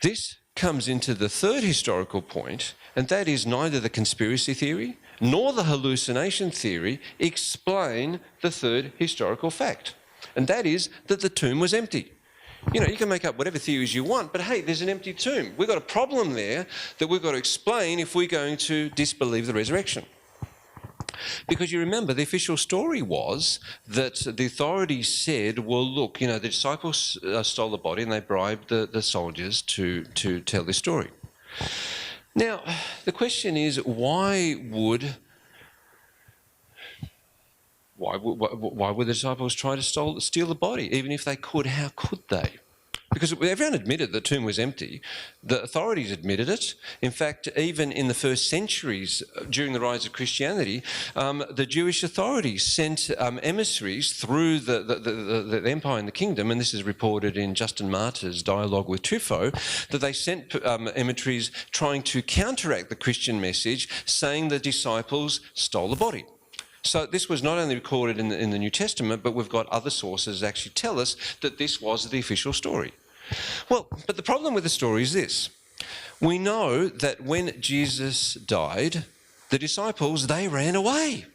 this comes into the third historical point, and that is neither the conspiracy theory nor the hallucination theory explain the third historical fact. And that is that the tomb was empty. You can make up whatever theories you want, but hey, there's an empty tomb. We've got a problem there that we've got to explain if we're going to disbelieve the resurrection. Because you remember, the official story was that the authorities said, well, look, the disciples stole the body and they bribed the soldiers to tell this story. Now, the question is, why would the disciples try to steal the body? Even if they could, how could they? Because everyone admitted the tomb was empty. The authorities admitted it. In fact, even in the first centuries, during the rise of Christianity, the Jewish authorities sent emissaries through the empire and the kingdom, and this is reported in Justin Martyr's dialogue with Trypho, that they sent emissaries trying to counteract the Christian message, saying the disciples stole the body. So this was not only recorded in the New Testament, but we've got other sources that actually tell us that this was the official story. Well, but the problem with the story is this. We know that when Jesus died, the disciples, they ran away.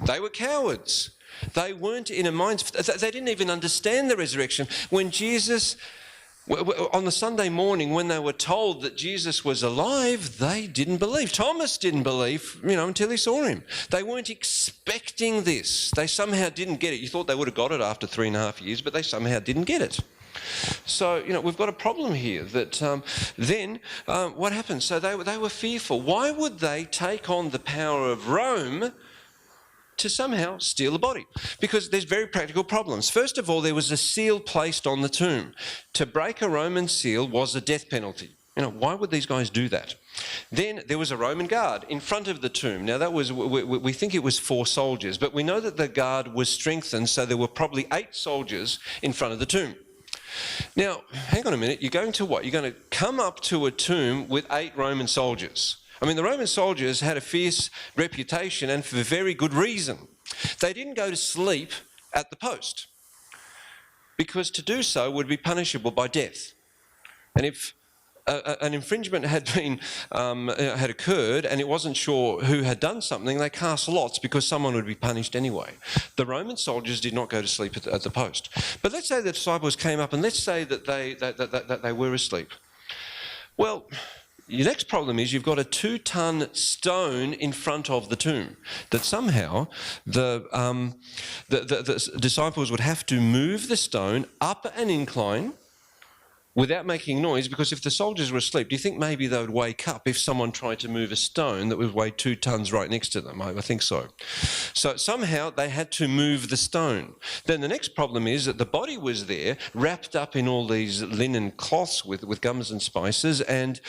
They were cowards. They weren't in a mind... They didn't even understand the resurrection. When Jesus... On the Sunday morning, when they were told that Jesus was alive, they didn't believe. Thomas didn't believe, until he saw him. They weren't expecting this. They somehow didn't get it. You thought they would have got it after 3.5 years, but they somehow didn't get it. So, we've got a problem here that then what happened? So they were fearful. Why would they take on the power of Rome to somehow steal the body? Because there's very practical problems. First of all, there was a seal placed on the tomb. To break a Roman seal was a death penalty. Why would these guys do that? Then there was a Roman guard in front of the tomb. Now that was, we think it was 4 soldiers, but we know that the guard was strengthened, so there were probably 8 soldiers in front of the tomb. Now, hang on a minute, you're going to what? You're going to come up to a tomb with 8 Roman soldiers. I mean, the Roman soldiers had a fierce reputation, and for very good reason. They didn't go to sleep at the post, because to do so would be punishable by death. And if an infringement had occurred and it wasn't sure who had done something, they cast lots because someone would be punished anyway. The Roman soldiers did not go to sleep at the post. But let's say the disciples came up, and let's say that they were asleep. Well, your next problem is you've got a 2-ton stone in front of the tomb that somehow the disciples would have to move the stone up an incline without making noise, because if the soldiers were asleep, do you think maybe they would wake up if someone tried to move a stone that would weigh 2 tons right next to them? I think so. So somehow they had to move the stone. Then the next problem is that the body was there, wrapped up in all these linen cloths with gums and spices, and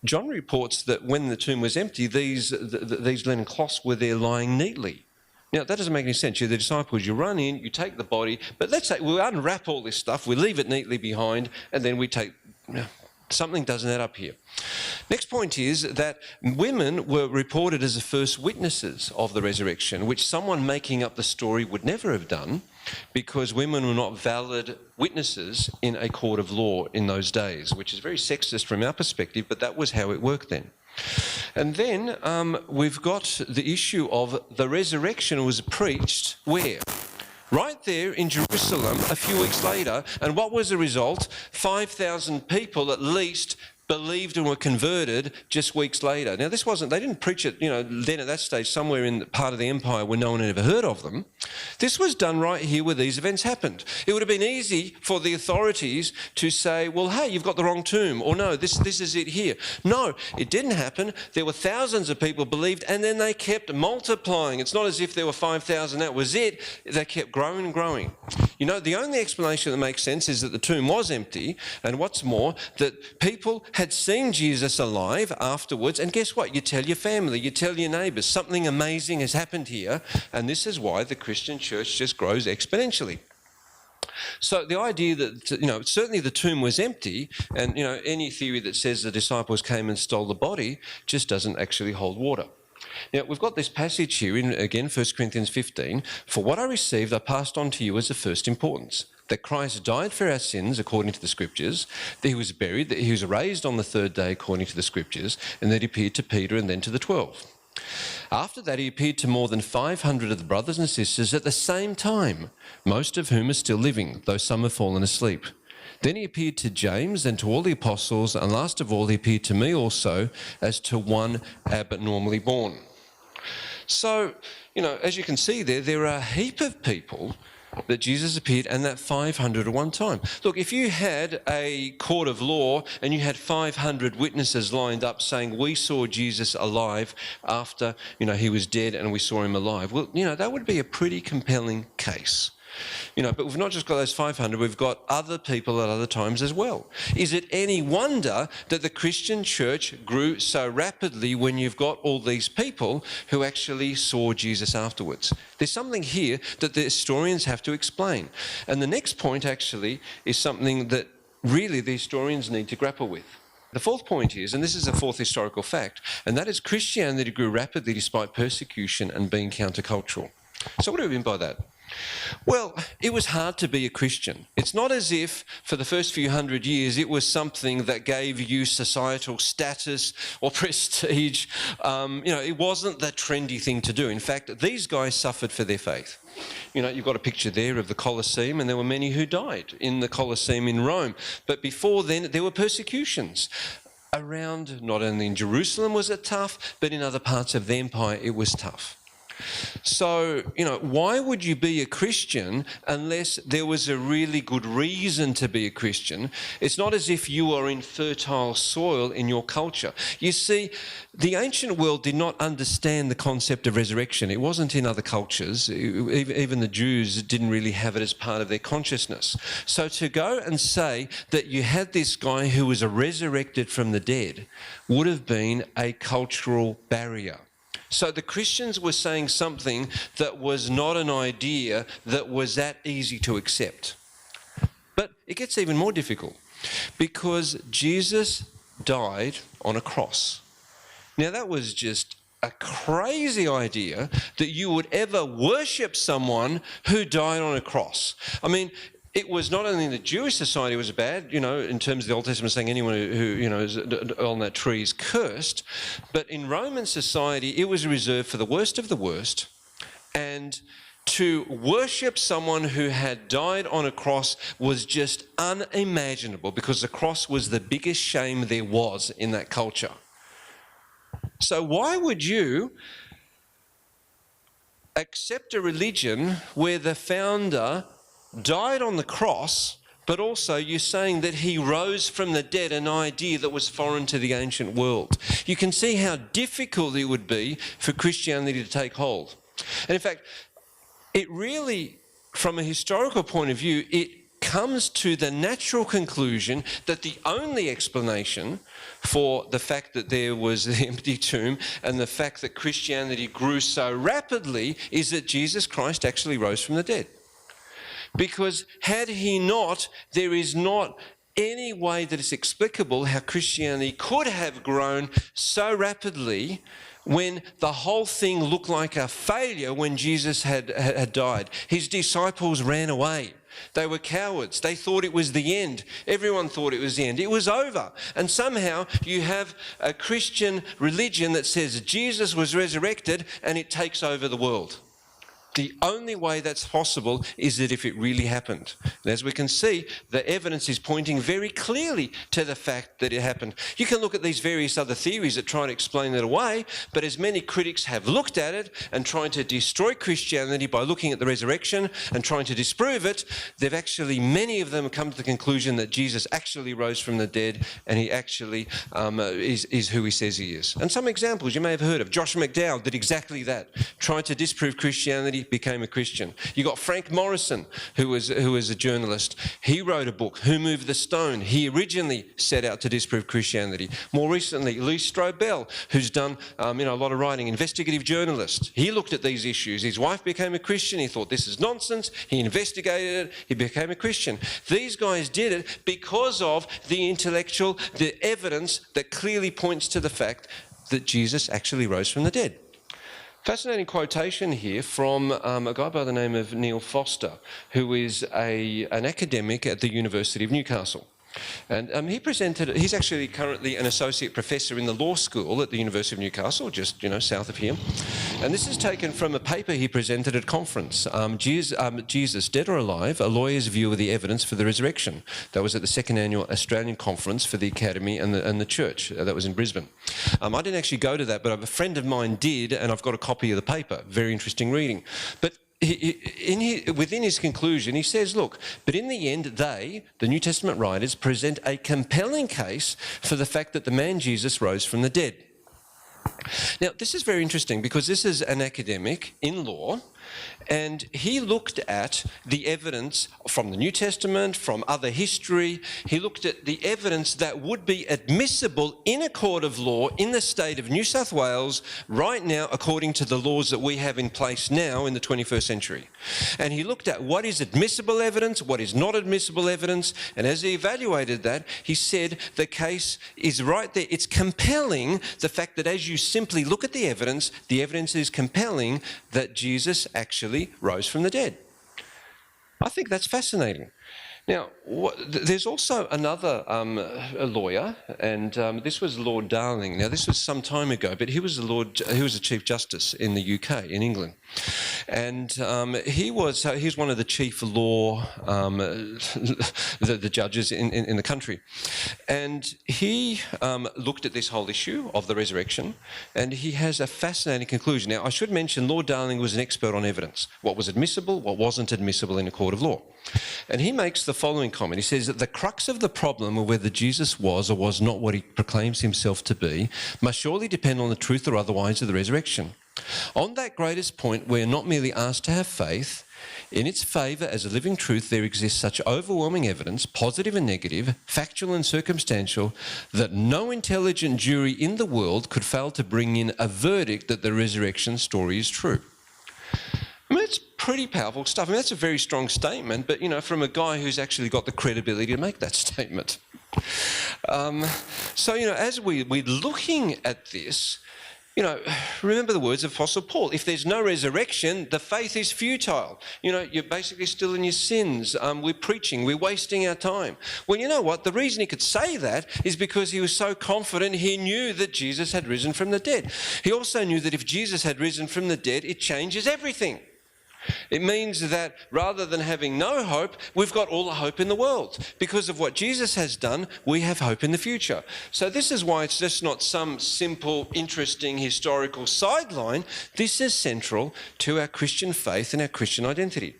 John reports that when the tomb was empty, these linen cloths were there lying neatly. Now, that doesn't make any sense. You're the disciples, you run in, you take the body, but let's say we unwrap all this stuff, we leave it neatly behind, and then we take... Something doesn't add up here. Next point is that women were reported as the first witnesses of the resurrection, which someone making up the story would never have done, because women were not valid witnesses in a court of law in those days, which is very sexist from our perspective, but that was how it worked then. And then we've got the issue of the resurrection was preached where? Right there in Jerusalem a few weeks later. And what was the result? 5,000 people at least believed and were converted just weeks later. Now, this wasn't, they didn't preach it, then at that stage somewhere in part of the empire where no one had ever heard of them. This was done right here where these events happened. It would have been easy for the authorities to say, well, hey, you've got the wrong tomb, or no, this is it here. No, it didn't happen. There were thousands of people believed, and then they kept multiplying. It's not as if there were 5,000, that was it. They kept growing and growing. The only explanation that makes sense is that the tomb was empty, and what's more, that people had seen Jesus alive afterwards, and guess what? You tell your family, you tell your neighbours, something amazing has happened here, and this is why the Christian church just grows exponentially. So the idea that, certainly the tomb was empty, and, any theory that says the disciples came and stole the body just doesn't actually hold water. Now, we've got this passage here in, again, 1 Corinthians 15. For what I received, I passed on to you as of first importance, that Christ died for our sins according to the Scriptures, that he was buried, that he was raised on the third day according to the Scriptures, and that he appeared to Peter and then to the 12. After that, he appeared to more than 500 of the brothers and sisters at the same time, most of whom are still living, though some have fallen asleep. Then he appeared to James and to all the apostles, and last of all, he appeared to me also as to one abnormally born. So, as you can see there are a heap of people that Jesus appeared, and that 500 at one time. Look, if you had a court of law and you had 500 witnesses lined up saying, we saw Jesus alive after, he was dead and we saw him alive, well, that would be a pretty compelling case. But we've not just got those 500, we've got other people at other times as well. Is it any wonder that the Christian church grew so rapidly when you've got all these people who actually saw Jesus afterwards? There's something here that the historians have to explain. And the next point actually is something that really the historians need to grapple with. The fourth point is, and this is a fourth historical fact, and that is Christianity grew rapidly despite persecution and being countercultural. So what do we mean by that? Well, it was hard to be a Christian. It's not as if for the first few hundred years it was something that gave you societal status or prestige. It wasn't the trendy thing to do. In fact, these guys suffered for their faith. You've got a picture there of the Colosseum, and there were many who died in the Colosseum in Rome. But before then, there were persecutions. Around, not only in Jerusalem was it tough, but in other parts of the empire it was tough. So, why would you be a Christian unless there was a really good reason to be a Christian? It's not as if you are in fertile soil in your culture. You see, the ancient world did not understand the concept of resurrection. It wasn't in other cultures. Even the Jews didn't really have it as part of their consciousness. So to go and say that you had this guy who was resurrected from the dead would have been a cultural barrier. So the Christians were saying something that was not an idea that was that easy to accept. But it gets even more difficult because Jesus died on a cross. Now that was just a crazy idea that you would ever worship someone who died on a cross. I mean, it was not only in the Jewish society was bad, in terms of the Old Testament saying anyone who is on that tree is cursed, but in Roman society it was reserved for the worst of the worst, and to worship someone who had died on a cross was just unimaginable because the cross was the biggest shame there was in that culture. So why would you accept a religion where the founder died on the cross, but also you're saying that he rose from the dead, an idea that was foreign to the ancient world? You can see how difficult it would be for Christianity to take hold. And in fact, it really, from a historical point of view, it comes to the natural conclusion that the only explanation for the fact that there was the empty tomb and the fact that Christianity grew so rapidly is that Jesus Christ actually rose from the dead. Because had he not, there is not any way that it's explicable how Christianity could have grown so rapidly when the whole thing looked like a failure when Jesus had died. His disciples ran away. They were cowards. They thought it was the end. Everyone thought it was the end. It was over. And somehow you have a Christian religion that says Jesus was resurrected and it takes over the world. The only way that's possible is that if it really happened. And as we can see, the evidence is pointing very clearly to the fact that it happened. You can look at these various other theories that try to explain it away, but as many critics have looked at it and trying to destroy Christianity by looking at the resurrection and trying to disprove it, many of them have come to the conclusion that Jesus actually rose from the dead and he actually is who he says he is. And some examples you may have heard of. Josh McDowell did exactly that, tried to disprove Christianity, Christianity, became a Christian. You got Frank Morrison, who was a journalist. He wrote a book, Who Moved the Stone? He originally set out to disprove Christianity. More recently, Lee Strobel, who's done a lot of writing, investigative journalist. He looked at these issues. His wife became a Christian. He thought this is nonsense. He investigated it. He became a Christian. These guys did it because of the evidence that clearly points to the fact that Jesus actually rose from the dead. Fascinating quotation here from a guy by the name of Neil Foster, who is an academic at the University of Newcastle. And he's actually currently an associate professor in the law school at the University of Newcastle, just, south of here. And this is taken from a paper he presented at conference, Jesus, Dead or Alive, A Lawyer's View of the Evidence for the Resurrection. That was at the second annual Australian Conference for the Academy and the Church. That was in Brisbane. I didn't actually go to that, but a friend of mine did, and I've got a copy of the paper. Very interesting reading. But within his conclusion, he says, look, but in the end, the New Testament writers, present a compelling case for the fact that the man Jesus rose from the dead. Now, this is very interesting because this is an academic in law, and he looked at the evidence from the New Testament, from other history. He looked at the evidence that would be admissible in a court of law in the state of New South Wales right now, according to the laws that we have in place now in the 21st century. And he looked at what is admissible evidence, what is not admissible evidence, and as he evaluated that, he said the case is right there. It's compelling, the fact that as you simply look at the evidence is compelling that Jesus actually rose from the dead. I think that's fascinating. Now, there's also another a lawyer, and this was Lord Darling. Now, this was some time ago, but he was a Chief Justice in the UK, in England. And he was one of the chief law, the judges in the country. And he looked at this whole issue of the resurrection, and he has a fascinating conclusion. Now, I should mention Lord Darling was an expert on evidence. What was admissible, what wasn't admissible in a court of law. And he makes the following comment. He says that the crux of the problem of whether Jesus was or was not what he proclaims himself to be must surely depend on the truth or otherwise of the resurrection. On that greatest point, we are not merely asked to have faith. In its favour as a living truth, there exists such overwhelming evidence, positive and negative, factual and circumstantial, that no intelligent jury in the world could fail to bring in a verdict that the resurrection story is true. I mean, it's pretty powerful stuff. I mean, that's a very strong statement, but, from a guy who's actually got the credibility to make that statement. As we're looking at this, remember the words of Apostle Paul. If there's no resurrection, the faith is futile. You're basically still in your sins. We're preaching. We're wasting our time. Well, you know what? The reason he could say that is because he was so confident he knew that Jesus had risen from the dead. He also knew that if Jesus had risen from the dead, it changes everything. It means that rather than having no hope, we've got all the hope in the world. Because of what Jesus has done, we have hope in the future. So this is why it's just not some simple, interesting historical sideline. This is central to our Christian faith and our Christian identity.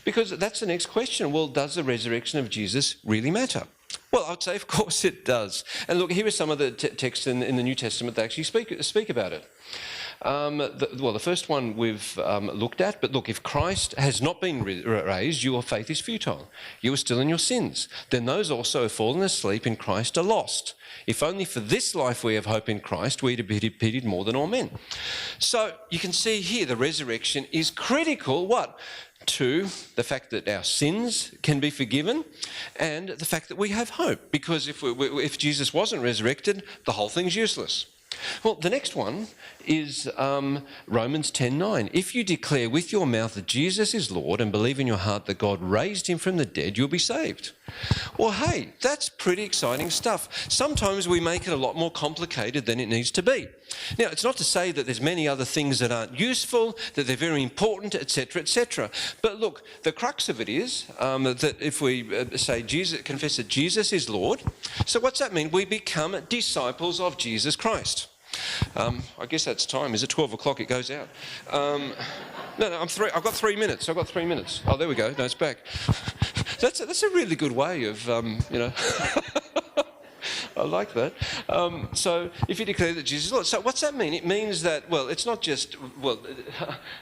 Because that's the next question. Well, does the resurrection of Jesus really matter? Well, I'd say, of course it does. And look, here are some of the texts in the New Testament that actually speak about it. The first one we've looked at, but look, if Christ has not been raised, your faith is futile. You are still in your sins. Then those also who have fallen asleep in Christ are lost. If only for this life we have hope in Christ, we are to be pitied more than all men. So you can see here the resurrection is critical, to the fact that our sins can be forgiven and the fact that we have hope. Because if Jesus wasn't resurrected, the whole thing's useless. Well, the next one is Romans 10:9. If you declare with your mouth that Jesus is Lord and believe in your heart that God raised him from the dead, you'll be saved. Well, hey, that's pretty exciting stuff. Sometimes we make it a lot more complicated than it needs to be. Now, it's not to say that there's many other things that aren't useful, that they're very important, etc., etc. But look, the crux of it is that if we confess that Jesus is Lord, so what's that mean? We become disciples of Jesus Christ. I guess that's time. Is it 12 o'clock? It goes out. I've got 3 minutes. Oh, there we go. No, it's back. That's a really good way of, I like that. So if you declare that Jesus is Lord, so what's that mean? It means that, well, it's not just,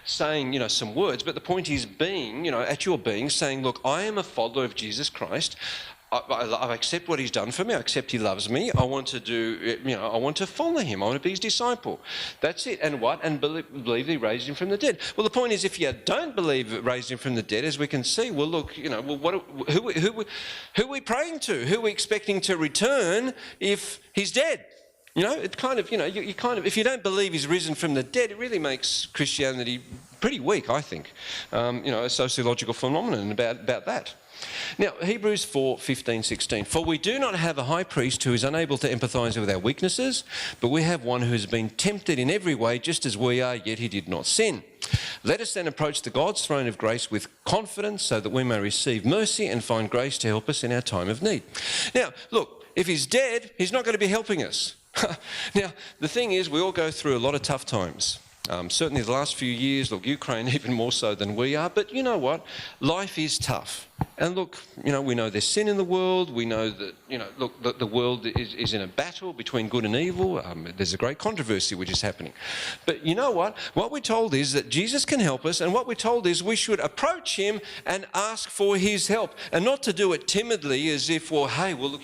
saying, some words, but the point is being, at your being, saying, look, I am a follower of Jesus Christ. I accept what he's done for me. I accept he loves me. I want to do, I want to follow him. I want to be his disciple. That's it. And what? And believe he raised him from the dead. Well, the point is, if you don't believe it raised him from the dead, as we can see, well, look, who are we praying to? Who are we expecting to return if he's dead? It kind of, you kind of, if you don't believe he's risen from the dead, it really makes Christianity pretty weak, I think. A sociological phenomenon about that. Now, Hebrews 4:15-16. For we do not have a high priest who is unable to empathise with our weaknesses, but we have one who has been tempted in every way, just as we are, yet he did not sin. Let us then approach the God's throne of grace with confidence, so that we may receive mercy and find grace to help us in our time of need. Now, look, if he's dead, he's not going to be helping us. Now, the thing is, we all go through a lot of tough times. Certainly the last few years, look, Ukraine even more so than we are, but you know what? Life is tough. And look, we know there's sin in the world. We know that, the world is in a battle between good and evil. There's a great controversy which is happening. But you know what? What we're told is that Jesus can help us, and what we're told is we should approach him and ask for his help, and not to do it timidly as if, look,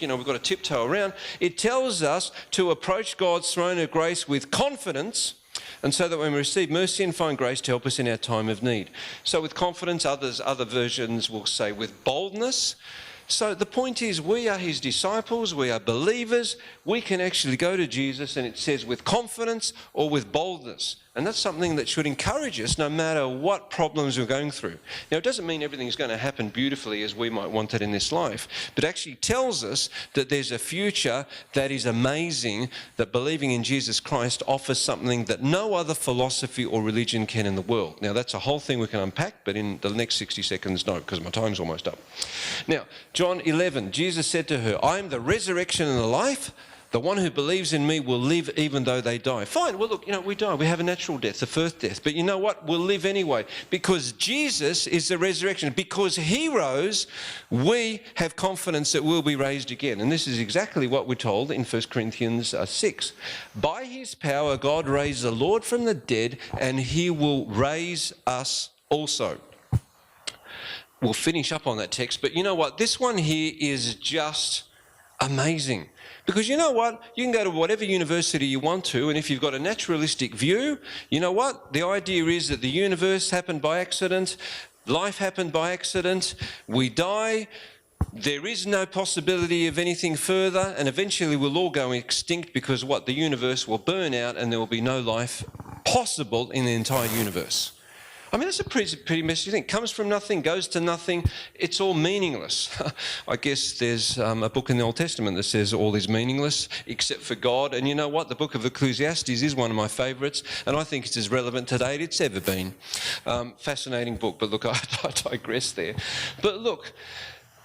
we've got to tiptoe around. It tells us to approach God's throne of grace with confidence, and so that when we receive mercy and find grace to help us in our time of need. So with confidence, other versions will say with boldness. So the point is, we are his disciples, we are believers, we can actually go to Jesus, and it says with confidence or with boldness. And that's something that should encourage us no matter what problems we're going through. Now, it doesn't mean everything's going to happen beautifully as we might want it in this life, but actually tells us that there's a future that is amazing, that believing in Jesus Christ offers something that no other philosophy or religion can in the world. Now, that's a whole thing we can unpack, but in the next 60 seconds, no, because my time's almost up. Now, John 11, Jesus said to her, I am the resurrection and the life. The one who believes in me will live even though they die. Fine, well, look, we die. We have a natural death, the first death. But you know what? We'll live anyway. Because Jesus is the resurrection. Because he rose, we have confidence that we'll be raised again. And this is exactly what we're told in 1 Corinthians 6. By his power, God raised the Lord from the dead, and he will raise us also. We'll finish up on that text. But you know what? This one here is just amazing. Because you know what? You can go to whatever university you want to, and if you've got a naturalistic view, you know what? The idea is that the universe happened by accident, life happened by accident, we die, there is no possibility of anything further, and eventually we'll all go extinct because what? The universe will burn out and there will be no life possible in the entire universe. I mean, that's a pretty messy thing. Comes from nothing, goes to nothing. It's all meaningless. I guess there's a book in the Old Testament that says all is meaningless except for God. And you know what? The book of Ecclesiastes is one of my favourites, and I think it's as relevant today as it's ever been. Fascinating book, but look, I digress there. But look,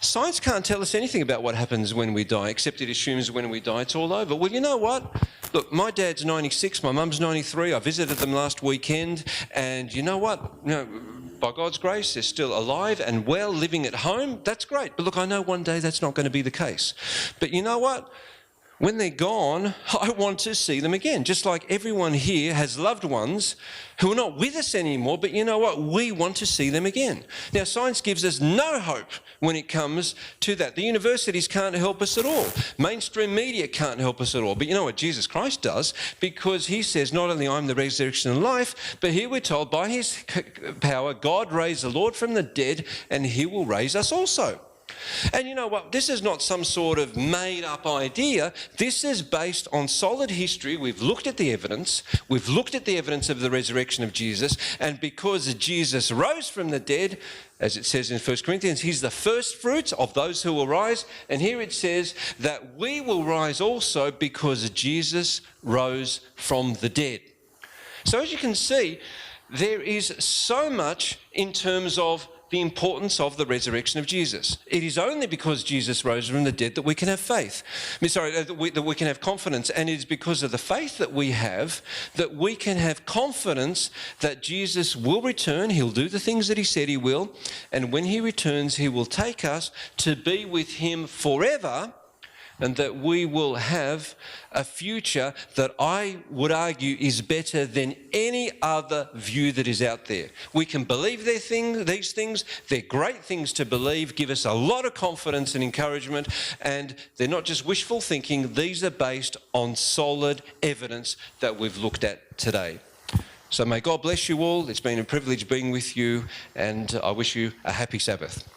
science can't tell us anything about what happens when we die, except it assumes when we die it's all over. Well, you know what? Look, my dad's 96, my mum's 93. I visited them last weekend, and you know what? By God's grace, they're still alive and well, living at home. That's great. But look, I know one day that's not going to be the case. But you know what? When they're gone, I want to see them again. Just like everyone here has loved ones who are not with us anymore, but you know what? We want to see them again. Now, science gives us no hope when it comes to that. The universities can't help us at all. Mainstream media can't help us at all. But you know what Jesus Christ does? Because he says, not only I'm the resurrection and life, but here we're told by his power, God raised the Lord from the dead, and he will raise us also. And you know what? This is not some sort of made-up idea. This is based on solid history. We've looked at the evidence. We've looked at the evidence of the resurrection of Jesus. And because Jesus rose from the dead, as it says in 1 Corinthians, he's the first fruits of those who will rise. And here it says that we will rise also because Jesus rose from the dead. So as you can see, there is so much in terms of the importance of the resurrection of Jesus. It is only because Jesus rose from the dead that we can have faith. That we can have confidence. And it is because of the faith that we have that we can have confidence that Jesus will return. He'll do the things that he said he will. And when he returns, he will take us to be with him forever. and that we will have a future that I would argue is better than any other view that is out there. We can believe these things, they're great things to believe, give us a lot of confidence and encouragement, and they're not just wishful thinking, these are based on solid evidence that we've looked at today. So may God bless you all. It's been a privilege being with you, and I wish you a happy Sabbath.